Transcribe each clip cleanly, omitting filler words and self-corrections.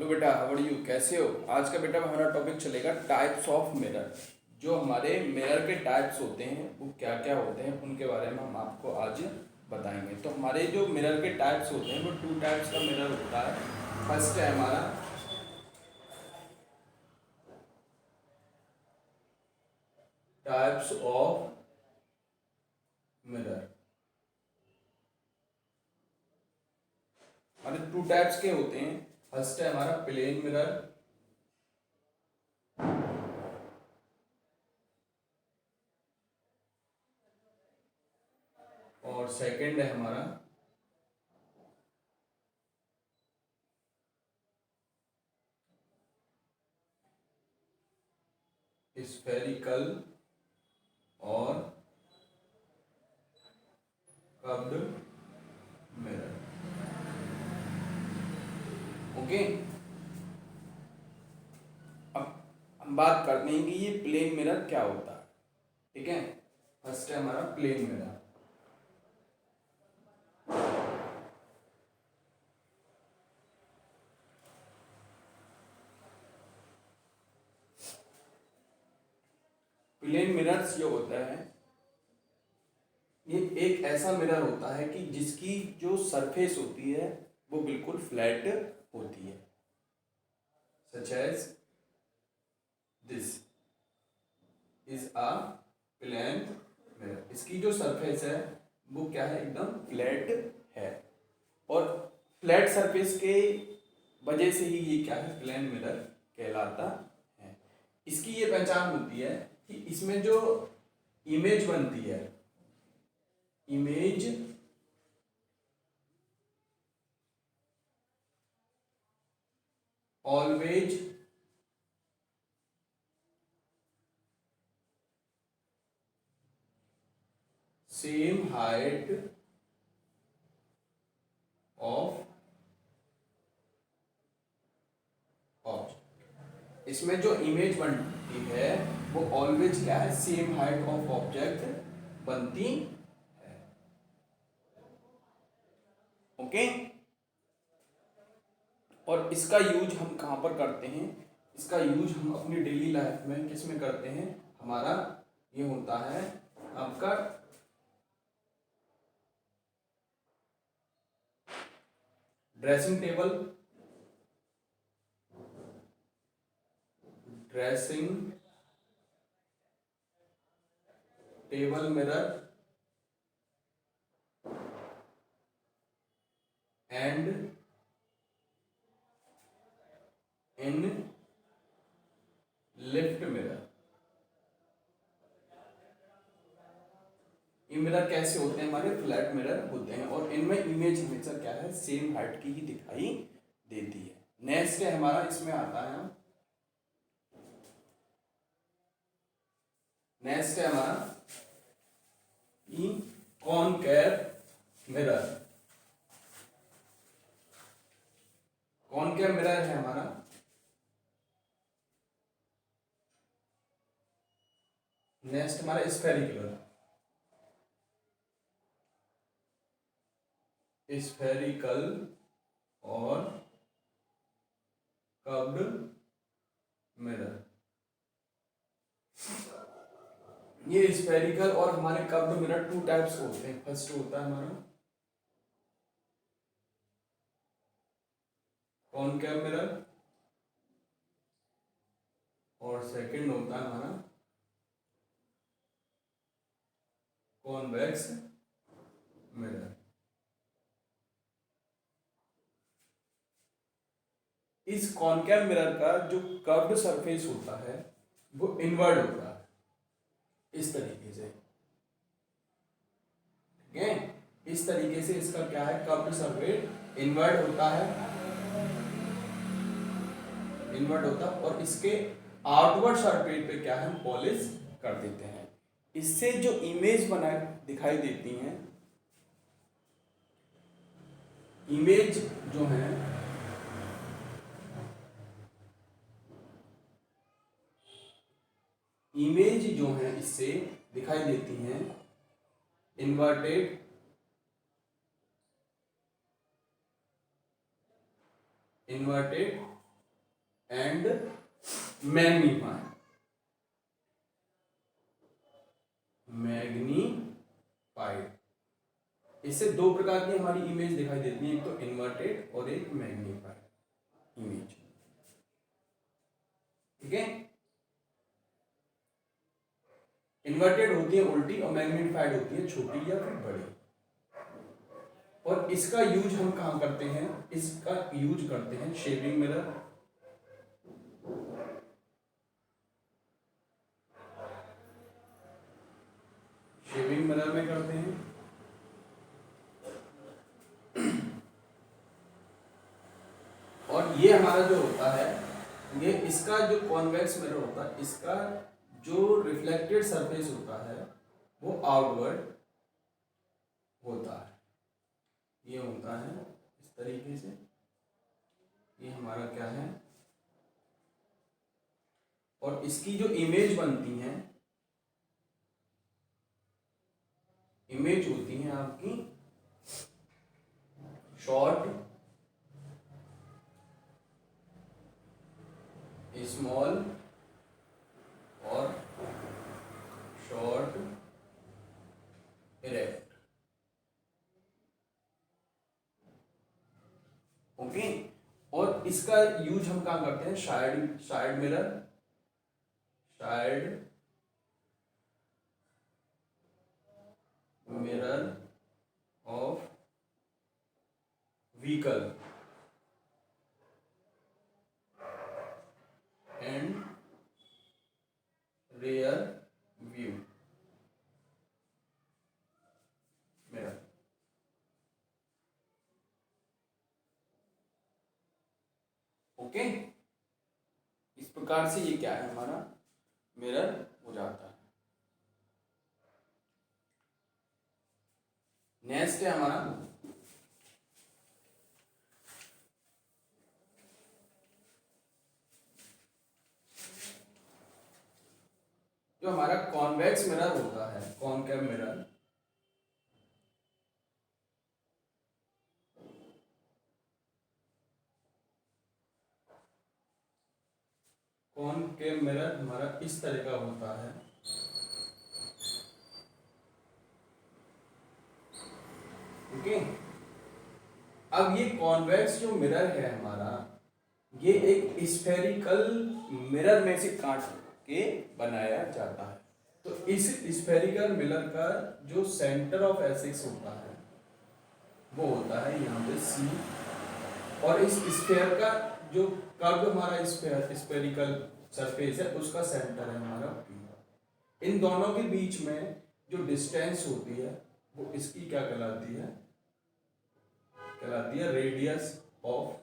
बेटा, how are you, कैसे हो? आज का बेटा हमारा टॉपिक चलेगा टाइप्स ऑफ मिरर। जो हमारे मिरर के टाइप्स होते हैं वो क्या क्या होते हैं उनके बारे में हम आपको आज बताएंगे। तो हमारे जो मिरर के टाइप्स होते हैं वो टू टाइप्स का मिरर होता है। फर्स्ट है हमारा टाइप्स ऑफ मिरर। हमारे टू टाइप्स के होते हैं। फर्स्ट है हमारा प्लेन मिरर और सेकंड है हमारा स्फेरिकल और कर्व्ड मिरर। ओके, अब हम बात करते हैं कि ये प्लेन मिरर क्या होता है। ठीक है, फर्स्ट है हमारा प्लेन मिरर। प्लेन मिरर्स जो होता है ये एक ऐसा मिरर होता है कि जिसकी जो सरफेस होती है वो बिल्कुल फ्लैट होती है, such as this is a plane mirror. इसकी जो सरफेस है वो क्या है, एकदम फ्लैट है। और फ्लैट सरफेस के वजह से ही ये क्या है, प्लेन मिरर कहलाता है। इसकी ये पहचान होती है कि इसमें जो इमेज बनती है, image always same height of object. इसमें जो इमेज बनती है वो ऑलवेज क्या है, सेम हाइट ऑफ ऑब्जेक्ट बनती है। ओके, और इसका यूज हम कहाँ पर करते हैं? इसका यूज हम अपनी डेली लाइफ में किस में करते हैं? हमारा ये होता है आपका dressing table, dressing table mirror and in lift mirror. ये मिरर कैसे होते हैं? हमारे फ्लैट मिरर होते हैं और इनमें इमेज हमेशा क्या है, सेम हाइट की ही दिखाई देती है। नेक्स्ट है हमारा, इसमें आता है नेक्स्ट है हमारा कॉनकेव मिरर। कॉनकेव मिरर है हमारा नेक्स्ट हमारा स्फेरिकल। स्फेरिकल और कर्व्ड मिरर। ये स्फेरिकल और हमारे कर्व्ड मिरर टू टाइप्स होते हैं। फर्स्ट होता है हमारा कॉनकेव मिरर और सेकंड होता है हमारा कॉन्वेक्स मिरर। इस कॉनकेव मिरर का जो कर्व्ड सरफेस होता है वो इनवर्ड होता है, इस तरीके से। ठीक है, इस तरीके से इसका क्या है, कर्व्ड सरफेस इनवर्ड होता है, इनवर्ड होता है। और इसके आउटवर्ड सरफेस पे क्या है, हम पॉलिश कर देते हैं। इससे जो इमेज बना दिखाई देती हैं, इमेज जो है इमेज जो है इससे दिखाई देती हैं inverted inverted and magnify. Magnified, इससे दो प्रकार की हमारी इमेज दिखाई देती है, एक तो इन्वर्टेड और एक मैग्नीफाइड इमेज। ठीक है, इन्वर्टेड होती है उल्टी और मैग्नीफाइड होती है छोटी या फिर बड़ी। और इसका यूज हम कहां करते हैं, इसका यूज करते हैं शेविंग मिरर, शेविंग मिरर में करते हैं। और ये हमारा जो होता है, ये इसका जो कॉन्वेक्स मिरर होता है, इसका जो रिफ्लेक्टेड सरफेस होता है वो आउटवर्ड होता है। ये होता है इस तरीके से, ये हमारा क्या है। और इसकी जो इमेज बनती है, इमेज होती है आपकी शॉर्ट, स्मॉल और शॉर्ट, इरेक्ट। ओके, और इसका यूज हम कहाँ करते हैं, side mirror, side mirror of vehicle and rear view mirror. Okay, इस प्रकार से ये क्या है, हमारा मिरर हो जाता है। नेक्स्ट है हमारा जो हमारा कॉन्वेक्स मिरर होता है, कॉनकेव मिरर। कॉनकेव मिरर हमारा इस तरह का होता है। ओके, अब ये कॉन्वेक्स जो मिरर है हमारा, ये एक स्फेरिकल मिरर में से काट के बनाया जाता है। तो इस स्फेरिकल मिरर का जो सेंटर ऑफ एसिस होता है वो होता है यहाँ पे सी, और इस स्फेयर का जो कर्व हमारा स्फेरिकल सरफेस है उसका सेंटर है हमारा पी। इन दोनों के बीच में जो डिस्टेंस होती है वो इसकी क्या कहलाती है, कहलाती है रेडियस ऑफ,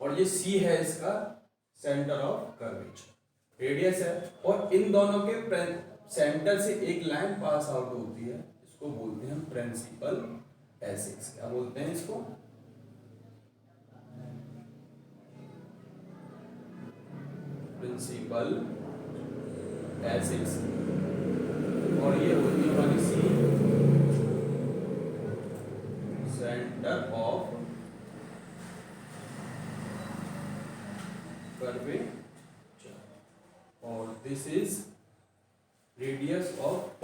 और ये सी है इसका सेंटर ऑफ कर्वेचर, रेडियस है। और इन दोनों के सेंटर से एक लाइन पास आउट होती है, इसको बोलते हैं प्रिंसिपल एसिस। क्या बोलते हैं इसको, प्रिंसिपल एसिस। और ये होती है हमारी सी सेंटर ऑफ कर्वेचर, और this is radius of,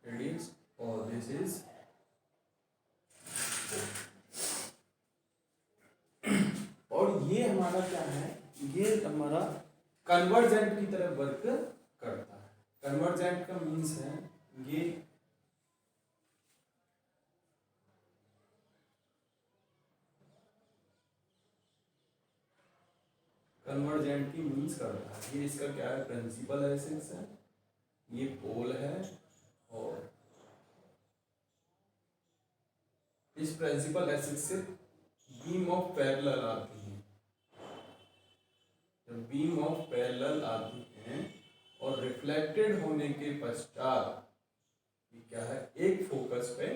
radius, और दिस इज, और ये हमारा क्या है, ये हमारा कन्वर्जेंट की तरह वर्क करता है। कन्वर्जेंट का मीन्स है ये कन्वर्जेंट की मीन्स करता है। ये इसका क्या है, प्रिंसिपल एसिस है, ये पोल है, और इस प्रिंसिपल एसिस से बीम ऑफ पैरेलल आती है। जब बीम ऑफ पैरेलल आती है और रिफ्लेक्टेड होने के पश्चात ये क्या है, एक फोकस पे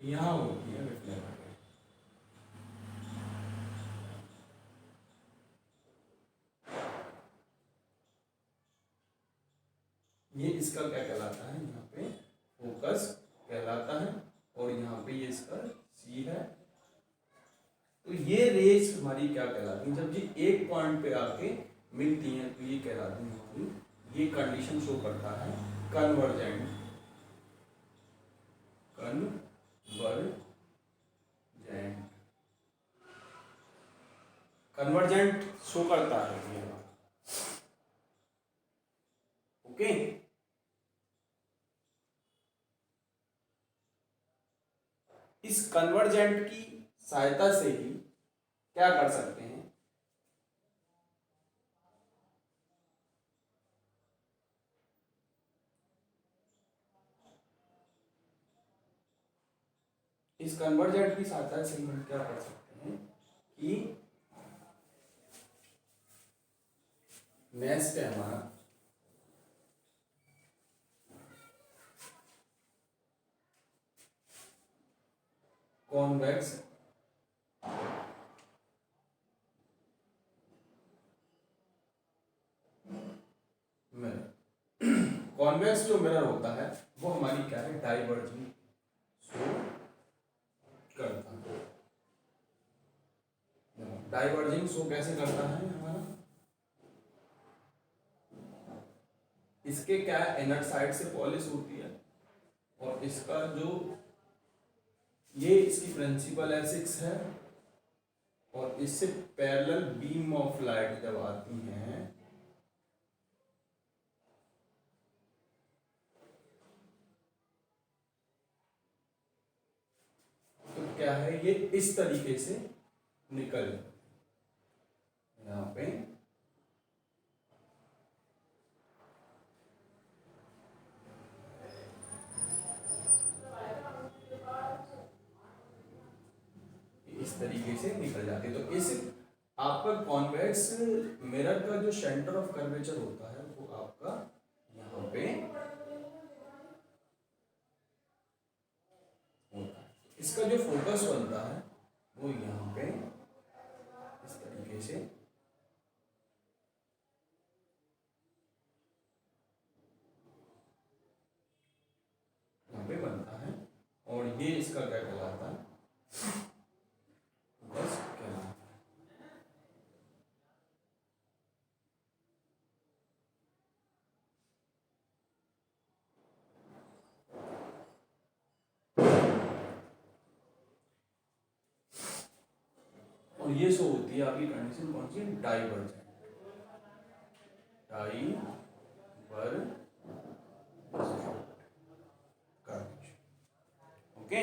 यहां होती है रिफ्लेक्ट। ये इसका क्या कहलाता है, यहाँ पे फोकस कहलाता है, और यहाँ पे ये इसका सी है। तो ये रेस हमारी क्या कहलाती है, जब ये एक पॉइंट पे आके मिलती हैं तो ये कहलाती है हमारी, ये कंडीशन शो करता है कन्वर्जेंट, कन्वर्जेंट शो करता है ये। ओके, इस कन्वर्जेंट की सहायता से ही क्या कर सकते हैं, इस कन्वर्जेंट की सहायता से हम क्या कर सकते हैं कि नेक्स्ट है हमारा कॉन्वेक्स मिरर। कॉन्वेक्स जो मिरर होता है वो हमारी क्या है, डाइवर्जिंग शो करता है। डाइवर्जिंग शो कैसे करता है हमारा, इसके क्या है, इनर साइड से पॉलिश होती है, और इसका जो ये इसकी प्रिंसिपल एसिक्स है, और इससे पैरेलल बीम ऑफ लाइट जब आती हैं तो क्या है, ये इस तरीके से निकल यहाँ पे इस तरीके से निकल जाती है। तो इस आपका कॉन्वेक्स मिरर का जो सेंटर ऑफ कर्वेचर होता है वो आपका यहाँ पे होता है। इसका जो फोकस बनता है वो यहाँ पे इस तरीके से यहाँ पे बनता है, और ये इसका क्या कहलाता है, फोकस कहलाता है। और ये शो होती है आपकी कंडीशन कौन सी, डाइवर्जेंट, डाइवर्जेंट। ओके।